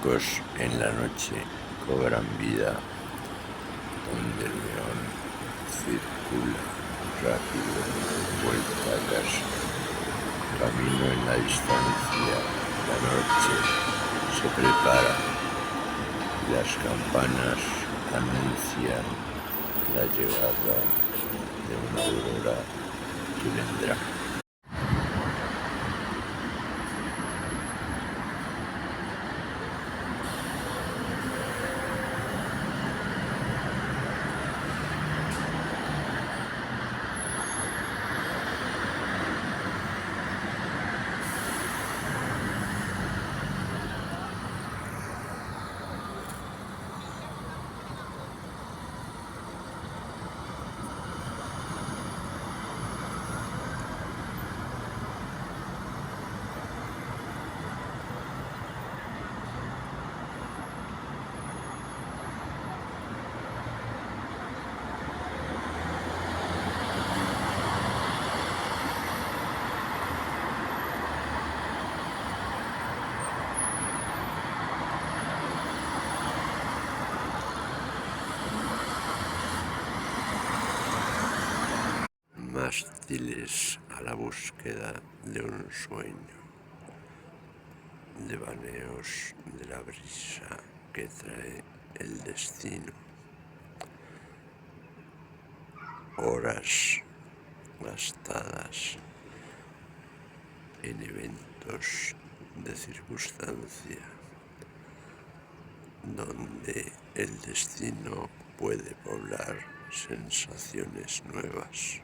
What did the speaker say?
ecos en la noche cobran vida, donde el león circula rápido, vuelta a casa. Camino en la distancia, la noche se prepara y las campanas anuncian la llegada de una aurora que vendrá. Mástiles a la búsqueda de un sueño, devaneos de la brisa que trae el destino, horas gastadas en eventos de circunstancia, donde el destino puede poblar sensaciones nuevas.